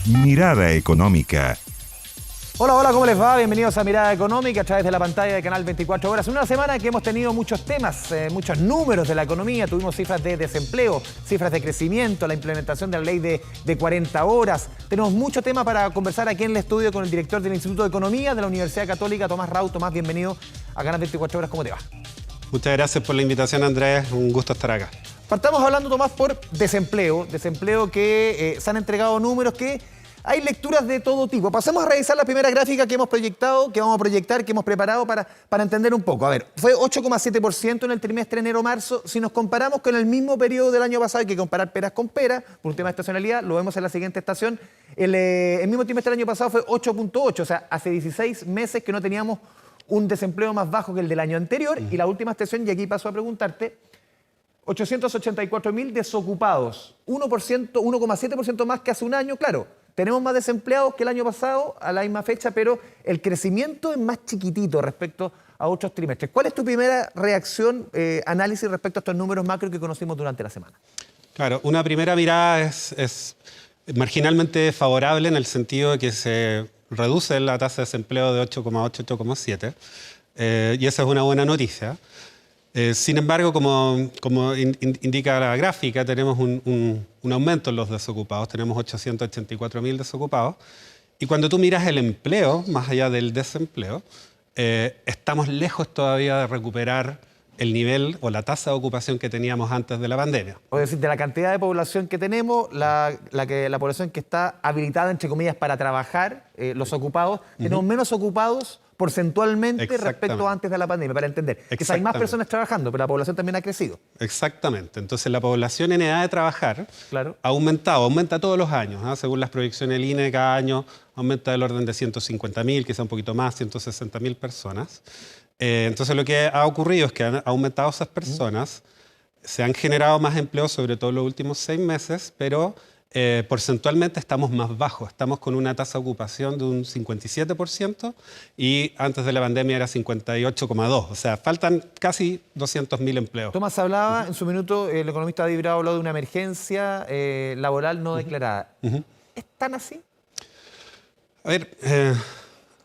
Mirada Económica. Hola, hola, ¿cómo les va? Bienvenidos a Mirada Económica a través de la pantalla de Canal 24 Horas. Una semana que hemos tenido muchos temas, muchos números de la economía. Tuvimos cifras de desempleo, cifras de crecimiento, la implementación de la ley de 40 horas. Tenemos mucho tema para conversar aquí en el estudio con el director del Instituto de Economía de la Universidad Católica, Tomás Rau. Tomás, bienvenido a Canal 24 Horas. ¿Cómo te va? Muchas gracias por la invitación, Andrés. Un gusto estar acá. Partamos hablando, Tomás, por desempleo que se han entregado números que hay lecturas de todo tipo. Pasemos a revisar la primera gráfica que hemos proyectado, que vamos a proyectar, que hemos preparado para entender un poco. A ver, fue 8,7% en el trimestre enero-marzo. Si nos comparamos con el mismo periodo del año pasado, hay que comparar peras con peras, por un tema de estacionalidad, lo vemos en la siguiente estación. El mismo trimestre del año pasado fue 8,8%, o sea, hace 16 meses que no teníamos un desempleo más bajo que el del año anterior. Y la última estación, y aquí paso a preguntarte, 884.000 desocupados, 1,7% más que hace un año. Claro, tenemos más desempleados que el año pasado a la misma fecha, pero el crecimiento es más chiquitito respecto a otros trimestres. ¿Cuál es tu primera reacción, análisis respecto a estos números macro que conocimos durante la semana? Claro, una primera mirada es marginalmente favorable en el sentido de que se reduce la tasa de desempleo de 8,8 a 8,7 y esa es una buena noticia. Sin embargo, como indica la gráfica, tenemos un aumento en los desocupados, tenemos 884.000 desocupados, y cuando tú miras el empleo, más allá del desempleo, estamos lejos todavía de recuperar el nivel o la tasa de ocupación que teníamos antes de la pandemia. Es decir, de la cantidad de población que tenemos, la población que está habilitada, entre comillas, para trabajar, los ocupados, tenemos menos ocupados porcentualmente respecto a antes de la pandemia, para entender. Que hay más personas trabajando, pero la población también ha crecido. Exactamente. Entonces, la población en edad de trabajar ha aumentado, aumenta todos los años, ¿eh? Según las proyecciones del INE, cada año aumenta del orden de 150.000, quizá un poquito más, 160.000 personas. Entonces, lo que ha ocurrido es que han aumentado esas personas, se han generado más empleos, sobre todo en los últimos 6 meses, pero porcentualmente estamos más bajos. Estamos con una tasa de ocupación de un 57% y antes de la pandemia era 58,2%. O sea, faltan casi 200.000 empleos. Tomás hablaba, en su minuto, el economista David Bravo habló de una emergencia laboral no declarada. ¿Es tan así? A ver,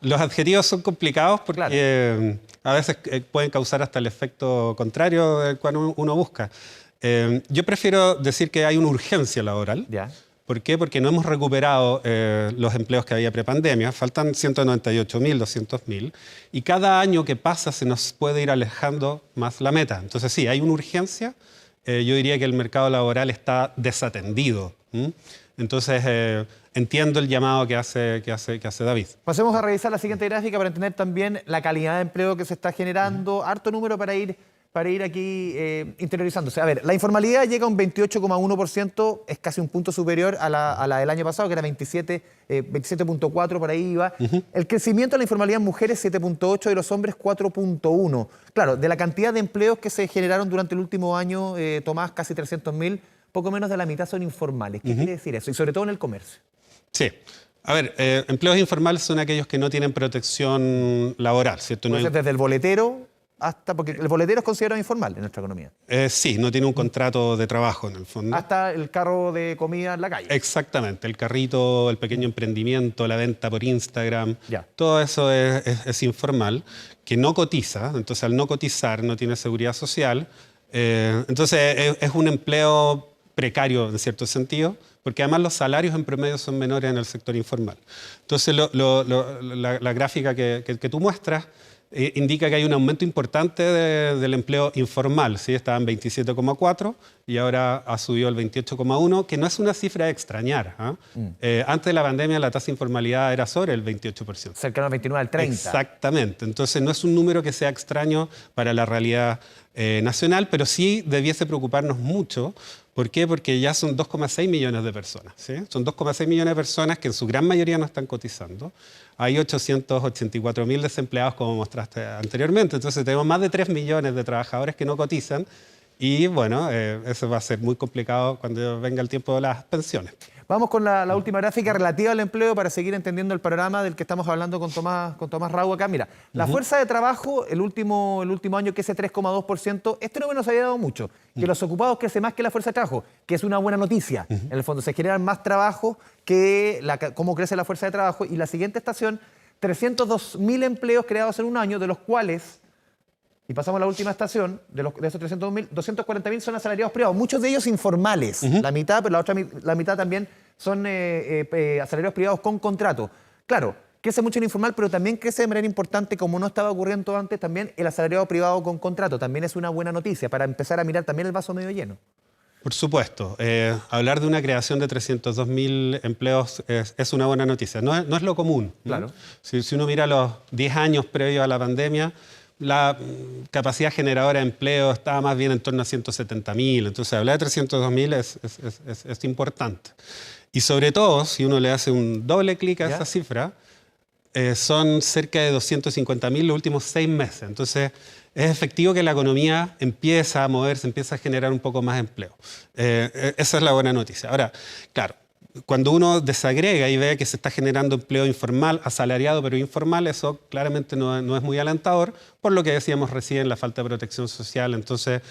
los adjetivos son complicados porque a veces pueden causar hasta el efecto contrario del cual uno busca. Yo prefiero decir que hay una urgencia laboral. ¿Por qué? Porque no hemos recuperado los empleos que había prepandemia. Faltan 198.000, 200.000. Y cada año que pasa se nos puede ir alejando más la meta. Entonces sí, hay una urgencia. Yo diría que el mercado laboral está desatendido. Entonces entiendo el llamado que hace David. Pasemos a revisar la siguiente gráfica para entender también la calidad de empleo que se está generando. Harto número para ir aquí interiorizándose. A ver, la informalidad llega a un 28,1%, es casi un punto superior a la del año pasado, que era 27,4, por ahí iba. El crecimiento de la informalidad en mujeres, 7,8, y los hombres, 4,1. Claro, de la cantidad de empleos que se generaron durante el último año, Tomás, casi 300.000, poco menos de la mitad son informales. ¿Qué quiere decir eso? Y sobre todo en el comercio. Sí. A ver, empleos informales son aquellos que no tienen protección laboral, ¿cierto? Puede ser desde el boletero hasta, porque el boletero es considerado informal en nuestra economía. Sí, no tiene un contrato de trabajo en el fondo. Hasta el carro de comida en la calle. Exactamente, el carrito, el pequeño emprendimiento, la venta por Instagram, todo eso es informal, que no cotiza, entonces al no cotizar no tiene seguridad social, entonces es un empleo precario en cierto sentido, porque además los salarios en promedio son menores en el sector informal. Entonces la gráfica que tú muestras indica que hay un aumento importante del empleo informal, ¿sí? Estaba en 27,4 y ahora ha subido al 28,1, que no es una cifra de extrañar. Antes de la pandemia la tasa de informalidad era sobre el 28%. Cercano al 29, al 30. Exactamente. Entonces no es un número que sea extraño para la realidad nacional, pero sí debiese preocuparnos mucho. ¿Por qué? Porque ya son 2,6 millones de personas, ¿sí? Son 2,6 millones de personas que en su gran mayoría no están cotizando. Hay 884.000 desempleados, como mostraste anteriormente. Entonces tenemos más de 3 millones de trabajadores que no cotizan Y bueno, eso va a ser muy complicado cuando venga el tiempo de las pensiones. Vamos con la última gráfica relativa al empleo para seguir entendiendo el panorama del que estamos hablando con Tomás Rau acá. Mira, la fuerza de trabajo, el último año que ese 3,2%, este número nos había dado mucho. Que los ocupados crecen más que la fuerza de trabajo, que es una buena noticia. En el fondo, se generan más trabajo que cómo crece la fuerza de trabajo. Y la siguiente estación, 302.000 empleos creados en un año, de los cuales... Y pasamos a la última estación, de esos 302.000, 240.000 son asalariados privados, muchos de ellos informales, la mitad, pero la mitad también son asalariados privados con contrato. Claro, crece mucho el informal, pero también crece de manera importante, como no estaba ocurriendo antes, también el asalariado privado con contrato. También es una buena noticia para empezar a mirar también el vaso medio lleno. Por supuesto. Hablar de una creación de 302.000 empleos es una buena noticia. No es lo común, ¿no? Claro. Si uno mira los 10 años previos a la pandemia, la capacidad generadora de empleo estaba más bien en torno a 170.000. Entonces, hablar de 302.000 es importante. Y sobre todo, si uno le hace un doble clic a esa cifra, son cerca de 250.000 los últimos 6 meses. Entonces, es efectivo que la economía empieza a moverse, empieza a generar un poco más de empleo. Esa es la buena noticia. Ahora, claro, cuando uno desagrega y ve que se está generando empleo informal, asalariado pero informal, eso claramente no es muy alentador, por lo que decíamos recién, la falta de protección social. Entonces,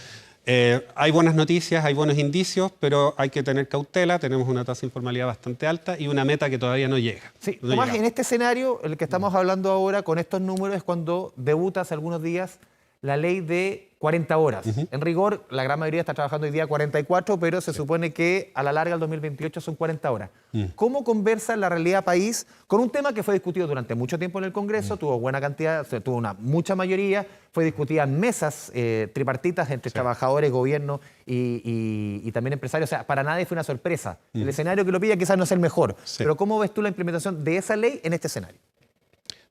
hay buenas noticias, hay buenos indicios, pero hay que tener cautela. Tenemos una tasa de informalidad bastante alta y una meta que todavía no llega. Sí, Tomás, en este escenario, el que estamos hablando ahora, con estos números, es cuando debuta hace algunos días la ley de 40 horas. En rigor, la gran mayoría está trabajando hoy día 44, pero se supone que a la larga, el 2028, son 40 horas. ¿Cómo conversa la realidad país con un tema que fue discutido durante mucho tiempo en el Congreso, tuvo buena cantidad, tuvo una mucha mayoría, fue discutida en mesas tripartitas entre trabajadores, gobierno y también empresarios? O sea, para nadie fue una sorpresa. El escenario que lo pilla quizás no es el mejor, pero ¿cómo ves tú la implementación de esa ley en este escenario?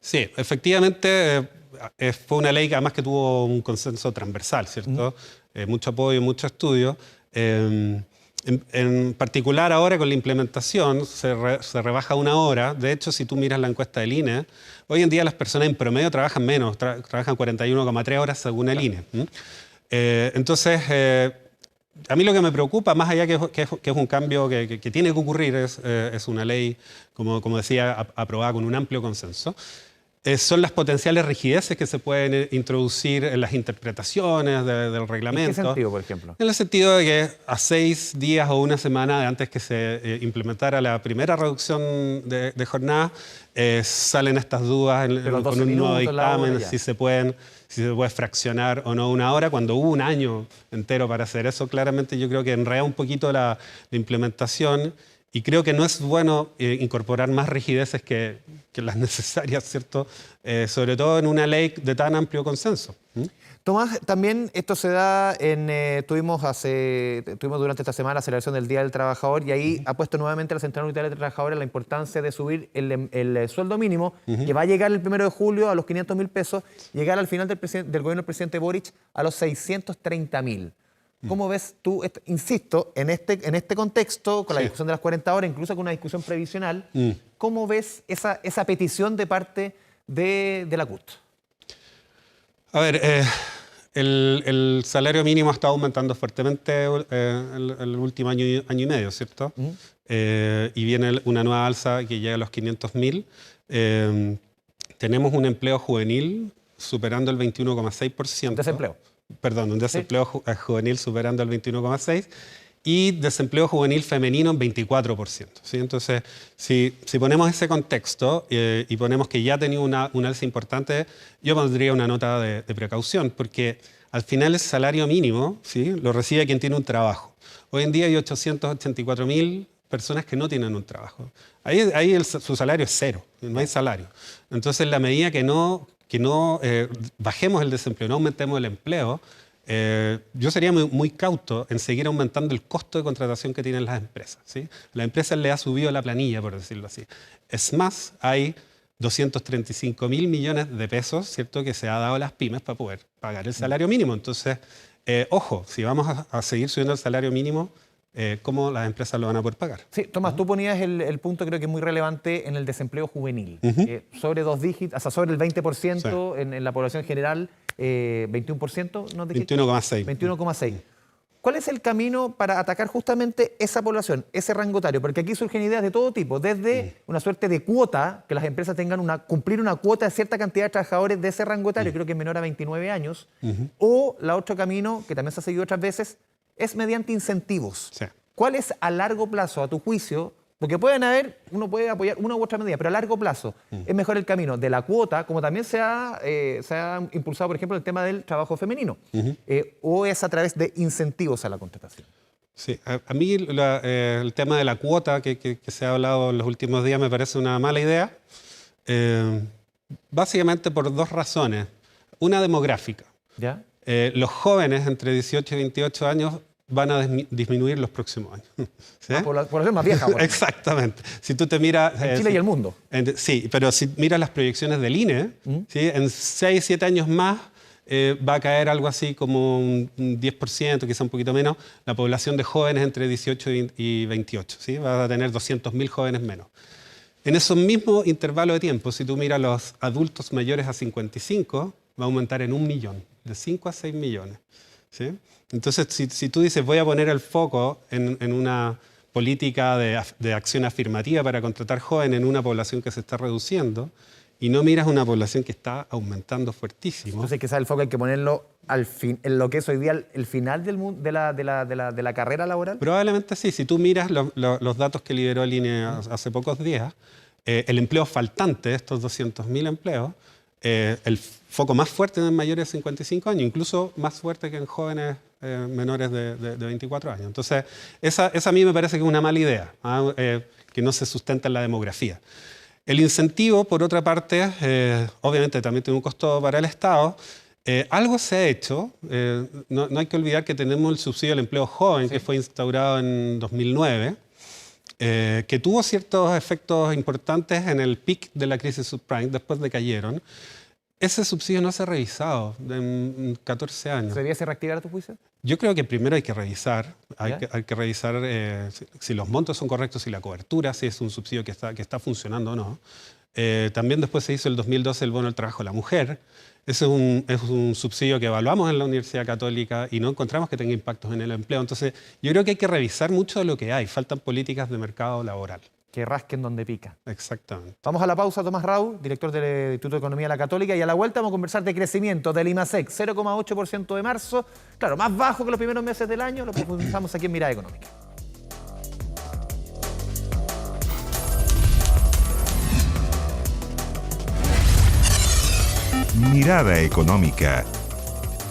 Sí, efectivamente... fue una ley que además que tuvo un consenso transversal, ¿cierto? Mucho apoyo, mucho estudio. En particular ahora con la implementación se rebaja 1 hora. De hecho, si tú miras la encuesta del INE, hoy en día las personas en promedio trabajan menos, trabajan 41,3 horas según el INE. Entonces, a mí lo que me preocupa, más allá que es un cambio que tiene que ocurrir, es una ley, como decía, aprobada con un amplio consenso. Son las potenciales rigideces que se pueden introducir en las interpretaciones del reglamento. ¿En qué sentido, por ejemplo? En el sentido de que a 6 días o 1 semana antes que se implementara la primera reducción de jornada, salen estas dudas con un nuevo dictamen, si se puede fraccionar o no 1 hora, cuando hubo 1 año entero para hacer eso. Claramente yo creo que enreda un poquito la implementación. Y creo que no es bueno incorporar más rigideces que las necesarias, ¿cierto? Sobre todo en una ley de tan amplio consenso. Tomás, también esto se da tuvimos durante esta semana la celebración del Día del Trabajador y ahí ha puesto nuevamente la Central Unitaria de Trabajadores la importancia de subir el sueldo mínimo, que va a llegar el 1 de julio a los 500.000 pesos, llegar al final del gobierno del presidente Boric a los 630.000. ¿Cómo ves tú, insisto, en este contexto, con la discusión de las 40 horas, incluso con una discusión previsional, cómo ves esa petición de parte de la CUT? A ver, el salario mínimo ha estado aumentando fuertemente el último año y medio, ¿cierto? Y viene una nueva alza que llega a los 500.000. Tenemos un empleo juvenil superando el 21,6%. Desempleo. Perdón, un desempleo juvenil superando el 21,6% y desempleo juvenil femenino en 24%. ¿Sí? Entonces, si ponemos ese contexto y ponemos que ya ha tenido un alza importante, yo pondría una nota de precaución, porque al final el salario mínimo, ¿sí?, lo recibe quien tiene un trabajo. Hoy en día hay 884.000 personas que no tienen un trabajo. Ahí su salario es 0, no hay salario. Entonces, en la medida que no bajemos el desempleo, no aumentemos el empleo, yo sería muy cauto en seguir aumentando el costo de contratación que tienen las empresas, ¿sí? Las empresas le ha subido la planilla, por decirlo así. Es más, hay 235.000 millones de pesos, ¿cierto?, que se ha dado a las pymes para poder pagar el salario mínimo. Entonces, ojo, si vamos a seguir subiendo el salario mínimo, ¿cómo las empresas lo van a poder pagar? Sí, Tomás, tú ponías el punto, creo que es muy relevante, en el desempleo juvenil. Sobre 2 dígitos, hasta sobre el 20% en la población general, 21%, ¿no dijiste? 21,6. 21,6. ¿Cuál es el camino para atacar justamente esa población, ese rango etario? Porque aquí surgen ideas de todo tipo, desde una suerte de cuota, que las empresas tengan cumplir una cuota de cierta cantidad de trabajadores de ese rango etario, creo que es menor a 29 años, o la otro camino, que también se ha seguido otras veces, es mediante incentivos. Sí. ¿Cuál es a largo plazo, a tu juicio? Porque uno puede apoyar una u otra medida, pero a largo plazo es mejor el camino de la cuota, como también se ha impulsado, por ejemplo, el tema del trabajo femenino, o es a través de incentivos a la contratación. Sí, a mí el tema de la cuota que se ha hablado en los últimos días me parece una mala idea, básicamente por dos razones. Una demográfica. ¿Ya? Los jóvenes entre 18 y 28 años van a disminuir los próximos años. ¿Sí? Población más vieja. Exactamente. Si tú te miras... En Chile y el mundo. Sí, pero si miras las proyecciones del INE, ¿sí? En 6, 7 años más va a caer algo así como un 10%, quizá un poquito menos, la población de jóvenes entre 18 y 28. ¿Sí? Va a tener 200.000 jóvenes menos. En esos mismos intervalos de tiempo, si tú miras los adultos mayores a 55, va a aumentar en 1 millón, de 5 a 6 millones. ¿Sí? Entonces, si tú dices voy a poner el foco en una política de acción afirmativa para contratar jóvenes en una población que se está reduciendo y no miras una población que está aumentando fuertísimo. Entonces, quizás el foco hay que ponerlo en lo que es hoy día el final de la carrera laboral. Probablemente sí. Si tú miras los datos que liberó el INE hace pocos días, el empleo faltante, estos 200.000 empleos, el foco más fuerte en mayores de 55 años, incluso más fuerte que en jóvenes menores de 24 años. Entonces, esa a mí me parece que es una mala idea, que no se sustenta en la demografía. El incentivo, por otra parte, obviamente también tiene un costo para el Estado. Algo se ha hecho. No hay que olvidar que tenemos el subsidio al empleo joven, que fue instaurado en 2009, que tuvo ciertos efectos importantes en el pic de la crisis subprime, después decayeron. Ese subsidio no se ha revisado en 14 años. ¿Se debería reactivar a tu juicio? Yo creo que primero hay que revisar, hay que revisar si los montos son correctos, si la cobertura, si es un subsidio que está funcionando o no. También después se hizo el 2012 el bono del trabajo de la mujer. Ese es un subsidio que evaluamos en la Universidad Católica y no encontramos que tenga impactos en el empleo. Entonces, yo creo que hay que revisar mucho de lo que hay. Faltan políticas de mercado laboral. Que rasquen donde pica. Exactamente. Vamos a la pausa, Tomás Rau, director del Instituto de Economía de la Católica, y a la vuelta vamos a conversar de crecimiento del IMASEC, 0,8% de marzo, claro, más bajo que los primeros meses del año, lo profundizamos aquí en Mirada Económica. Mirada Económica.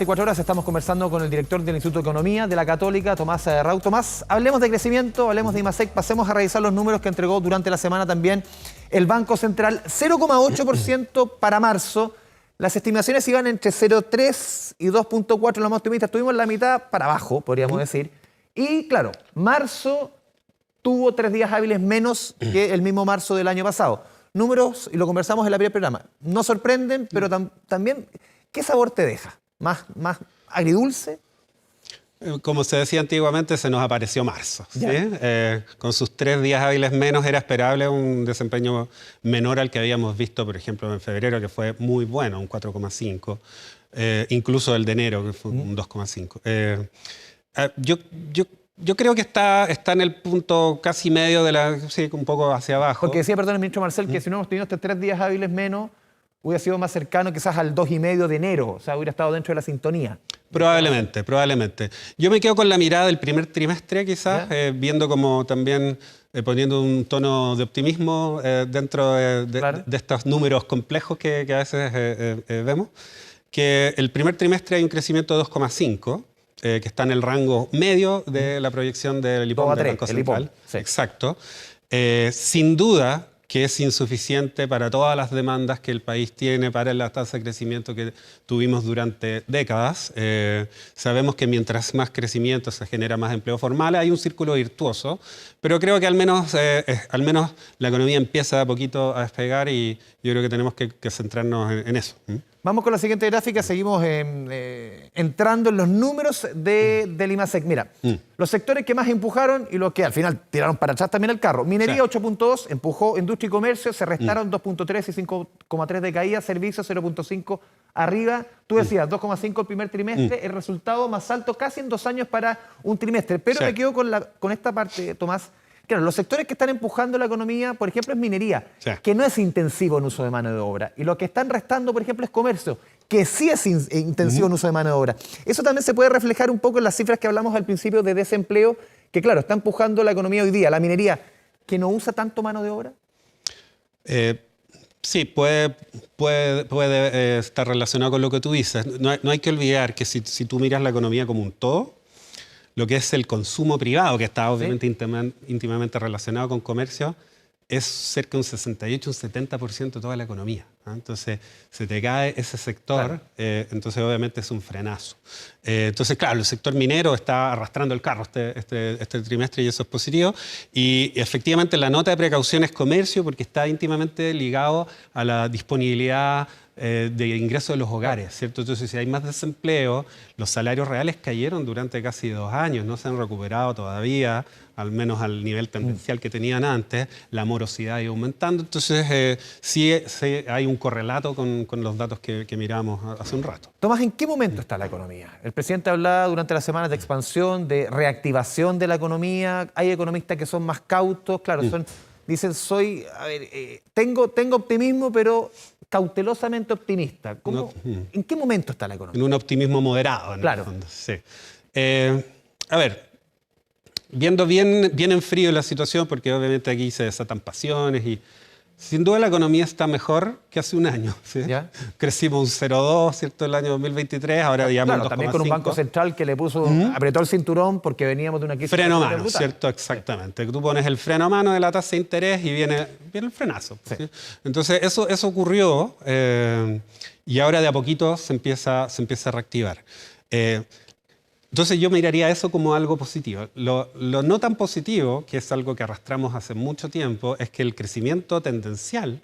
4 horas estamos conversando con el director del Instituto de Economía de la Católica, Tomás Rau. Tomás, hablemos de crecimiento, hablemos de IMASEC, pasemos a revisar los números que entregó durante la semana también el Banco Central. 0,8% para marzo. Las estimaciones iban entre 0,3 y 2,4 los más optimistas. Estuvimos la mitad para abajo, podríamos decir. Y claro, marzo tuvo 3 días hábiles menos que el mismo marzo del año pasado. Números, y lo conversamos en la primer programa, no sorprenden, pero también, ¿qué sabor te deja? ¿Más agridulce? Como se decía antiguamente, se nos apareció marzo. ¿Sí? Con sus 3 días hábiles menos era esperable un desempeño menor al que habíamos visto, por ejemplo, en febrero, que fue muy bueno, un 4,5. Incluso el de enero, que fue un 2,5. Yo creo que está en el punto casi medio sí, un poco hacia abajo. Porque decía, perdón, el ministro Marcel, que si no hemos tenido estos 3 días hábiles menos, hubiera sido más cercano quizás al 2,5 de enero, o sea, hubiera estado dentro de la sintonía. Probablemente. Yo me quedo con la mirada del primer trimestre, quizás, viendo como también poniendo un tono de optimismo dentro de estos números complejos que a veces vemos, que el primer trimestre hay un crecimiento de 2,5, que está en el rango medio de la proyección del IPOM del Banco Central. Sí. Exacto. Sin duda que es insuficiente para todas las demandas que el país tiene, para la tasa de crecimiento que tuvimos durante décadas. Sabemos que mientras más crecimiento se genera más empleo formal, hay un círculo virtuoso, pero creo que al menos la economía empieza a poquito a despegar y yo creo que tenemos que centrarnos en eso. Vamos con la siguiente gráfica, seguimos entrando en los números del IMASEC. Mira, los sectores que más empujaron y los que al final tiraron para atrás también el carro. Minería 8,2, empujó industria y comercio, se restaron 2,3 y 5,3 de caída, servicios 0,5, arriba. Tú decías 2,5 el primer trimestre, el resultado más alto casi en 2 años para un trimestre. Pero me quedo con esta parte, Tomás. Claro, los sectores que están empujando la economía, por ejemplo, es minería, que no es intensivo en uso de mano de obra. Y lo que están restando, por ejemplo, es comercio, que sí es intensivo en uso de mano de obra. Eso también se puede reflejar un poco en las cifras que hablamos al principio de desempleo, que claro, está empujando la economía hoy día. La minería, que no usa tanto mano de obra. Sí, puede estar relacionado con lo que tú dices. No hay que olvidar que si tú miras la economía como un todo, lo que es el consumo privado, que está obviamente íntimamente relacionado con comercio, es cerca de un 68, un 70% de toda la economía. Entonces, se te cae ese sector, entonces obviamente es un frenazo. Entonces, claro, el sector minero está arrastrando el carro este trimestre y eso es positivo. Y efectivamente la nota de precaución es comercio porque está íntimamente ligado a la disponibilidad de ingresos de los hogares, ¿cierto? Entonces, si hay más desempleo, los salarios reales cayeron durante casi 2 años, no se han recuperado todavía, al menos al nivel tendencial que tenían antes, la morosidad ha ido aumentando, entonces sí hay un correlato con los datos que miramos hace un rato. Tomás, ¿en qué momento está la economía? El presidente hablaba durante las semanas de expansión, de reactivación de la economía, hay economistas que son más cautos, claro, dicen, tengo optimismo, pero cautelosamente optimista. ¿En qué momento está la economía? En un optimismo moderado, en el fondo. Sí. A ver, viendo bien en frío la situación, porque obviamente aquí se desatan pasiones y sin duda la economía está mejor que hace un año. ¿Sí? Crecimos un 0,2, ¿cierto? El año 2023, ahora digamos un 2,5. También con un banco central que le puso, apretó el cinturón porque veníamos de una crisis. Freno a mano, ¿cierto? Exactamente. Tú pones el freno a mano de la tasa de interés y viene el frenazo. ¿Sí? Entonces eso ocurrió y ahora de a poquito se empieza a reactivar. Entonces yo miraría eso como algo positivo. Lo no tan positivo, que es algo que arrastramos hace mucho tiempo, es que el crecimiento tendencial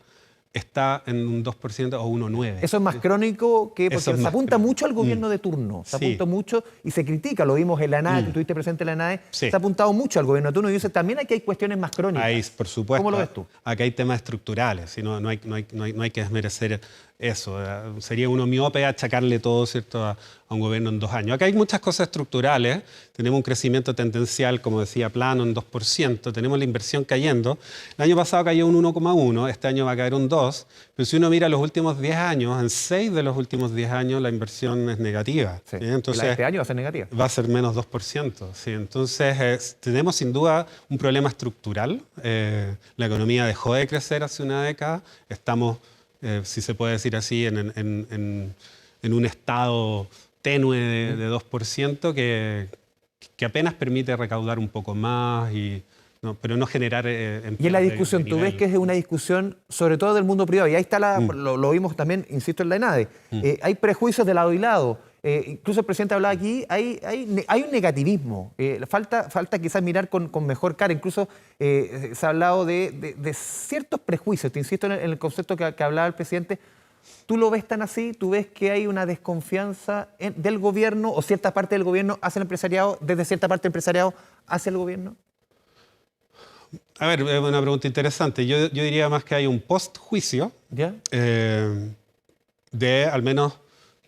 está en un 2% o 1,9%. Eso es más crónico porque se apunta mucho al gobierno de turno. Se apunta mucho y se critica. Lo vimos en la ANAE, tú estuviste presente en la ANAE. Se ha apuntado mucho al gobierno de turno y dice también aquí hay cuestiones más crónicas. Ahí, por supuesto. ¿Cómo lo ves tú? Acá hay temas estructurales, no hay que desmerecer eso. Sería uno miope achacarle todo, ¿cierto?, a un gobierno en 2 años. Acá hay muchas cosas estructurales. Tenemos un crecimiento tendencial, como decía, plano en 2%. Tenemos la inversión cayendo. El año pasado cayó un 1,1%. Este año va a caer un 2%. Pero si uno mira los últimos 10 años, en 6 de los últimos 10 años la inversión es negativa. Sí. Entonces, este año va a ser negativa. Va a ser menos 2%. ¿Sí? Entonces, tenemos sin duda un problema estructural. La economía dejó de crecer hace una década. Estamos, si se puede decir así, en un estado tenue de 2% que apenas permite recaudar un poco más, pero no generar empleo. Y en la discusión, ¿tú ves que es una discusión sobre todo del mundo privado? Y ahí está, lo vimos también, insisto, en la ENADE. Hay prejuicios de lado y lado. Incluso el presidente hablaba aquí, hay un negativismo. Falta quizás mirar con mejor cara. Incluso se ha hablado de ciertos prejuicios. Te insisto en el concepto que hablaba el presidente. ¿Tú lo ves tan así? ¿Tú ves que hay una desconfianza del gobierno o cierta parte del gobierno hacia el empresariado, desde cierta parte del empresariado hacia el gobierno? A ver, es una pregunta interesante. Yo diría más que hay un post-juicio de al menos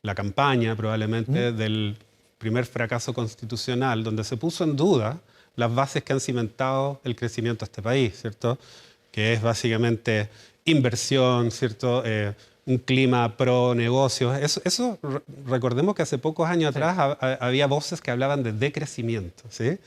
la campaña probablemente del primer fracaso constitucional, donde se puso en duda las bases que han cimentado el crecimiento de este país, ¿cierto? Que es básicamente inversión, ¿cierto? Un clima pro negocios. Eso recordemos que hace pocos años atrás había voces que hablaban de decrecimiento, ¿sí?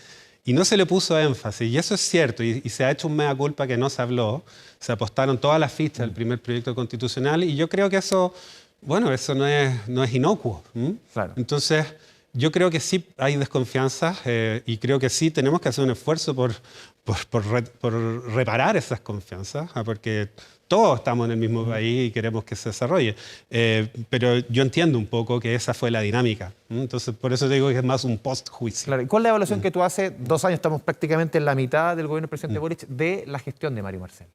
Y no se le puso énfasis, y eso es cierto, y se ha hecho un mea culpa que no se habló, se apostaron todas las fichas del primer proyecto constitucional, y yo creo que eso no es inocuo. Claro. Entonces, yo creo que sí hay desconfianza, y creo que sí tenemos que hacer un esfuerzo por reparar esas confianzas, porque todos estamos en el mismo país y queremos que se desarrolle. Pero yo entiendo un poco que esa fue la dinámica. Entonces, por eso te digo que es más un post-juicio. Claro. ¿Y cuál es la evaluación que tú haces? 2 años, estamos prácticamente en la mitad del gobierno del presidente Boric, de la gestión de Mario Marcel.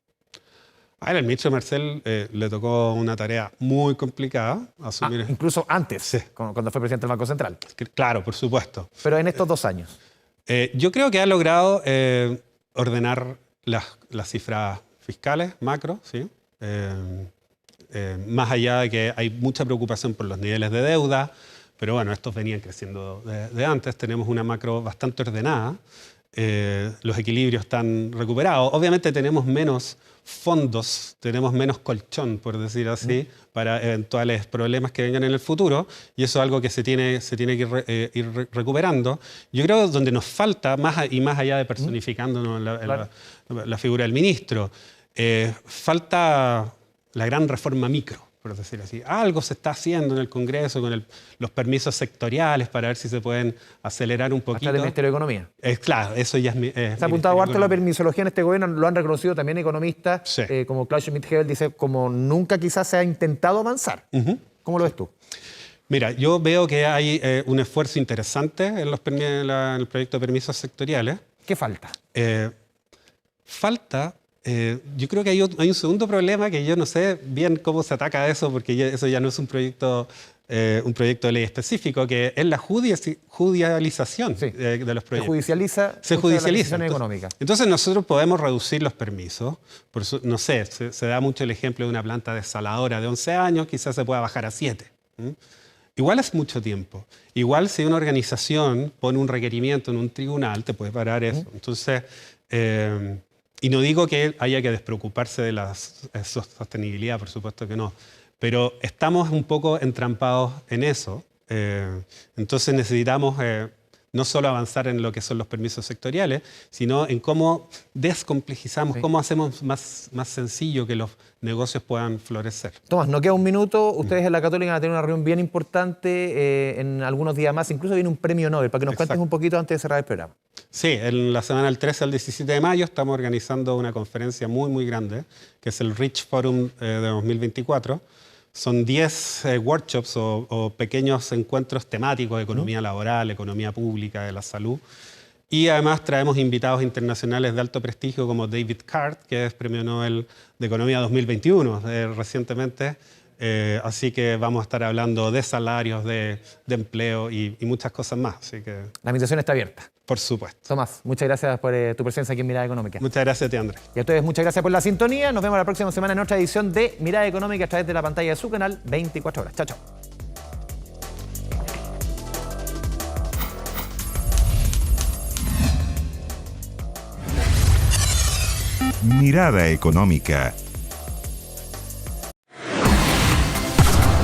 Al ministro Marcel le tocó una tarea muy complicada. Asumir... incluso antes, cuando fue presidente del Banco Central. Claro, por supuesto. Pero en estos 2 años. Yo creo que ha logrado ordenar las cifras fiscales, macro, ¿sí? más allá de que hay mucha preocupación por los niveles de deuda, pero bueno, estos venían creciendo de antes, tenemos una macro bastante ordenada, los equilibrios están recuperados. Obviamente tenemos menos fondos, tenemos menos colchón, por decir así, para eventuales problemas que vengan en el futuro, y eso es algo que se tiene que ir recuperando. Yo creo que donde nos falta, más allá de personificándonos la figura del ministro, falta la gran reforma micro, por decir así. Algo se está haciendo en el Congreso con los permisos sectoriales para ver si se pueden acelerar un poquito. Hasta el Ministerio de Economía. Claro, eso ya es... Se ha apuntado harto a la permisología en este gobierno, lo han reconocido también economistas, sí. Como Klaus Schmidt-Hebel dice, como nunca quizás se ha intentado avanzar. ¿Cómo lo ves tú? Mira, yo veo que hay un esfuerzo interesante en el proyecto de permisos sectoriales. ¿Qué falta? Yo creo que hay un segundo problema que yo no sé bien cómo se ataca a eso, porque eso ya no es un proyecto de ley específico, que es la judicialización de los proyectos. Se judicializa. Entonces nosotros podemos reducir los permisos. Por eso, no sé, se da mucho el ejemplo de una planta desaladora de 11 años, quizás se pueda bajar a 7. Igual es mucho tiempo.Igual si una organización pone un requerimiento en un tribunal, te puede parar eso. Entonces... y no digo que haya que despreocuparse de la sostenibilidad, por supuesto que no, pero estamos un poco entrampados en eso. Entonces necesitamos no solo avanzar en lo que son los permisos sectoriales, sino en cómo descomplejizamos, cómo hacemos más sencillo que los negocios puedan florecer. Tomás, nos queda un minuto. Ustedes en la Católica van a tener una reunión bien importante en algunos días más. Incluso viene un premio Nobel, para que nos cuentes un poquito antes de cerrar el programa. Sí, en la semana del 13 al 17 de mayo estamos organizando una conferencia muy, muy grande, que es el Rich Forum de 2024. Son 10 workshops o pequeños encuentros temáticos de economía laboral, economía pública, de la salud. Y además traemos invitados internacionales de alto prestigio como David Card, que es Premio Nobel de Economía 2021 recientemente. Así que vamos a estar hablando de salarios, de empleo y muchas cosas más. Así que, la invitación está abierta. Por supuesto. Tomás, muchas gracias por tu presencia aquí en Mirada Económica. Muchas gracias a ti, Andrés. Y a ustedes, muchas gracias por la sintonía. Nos vemos la próxima semana en otra edición de Mirada Económica a través de la pantalla de su canal 24 horas. Chao, chao. Mirada Económica.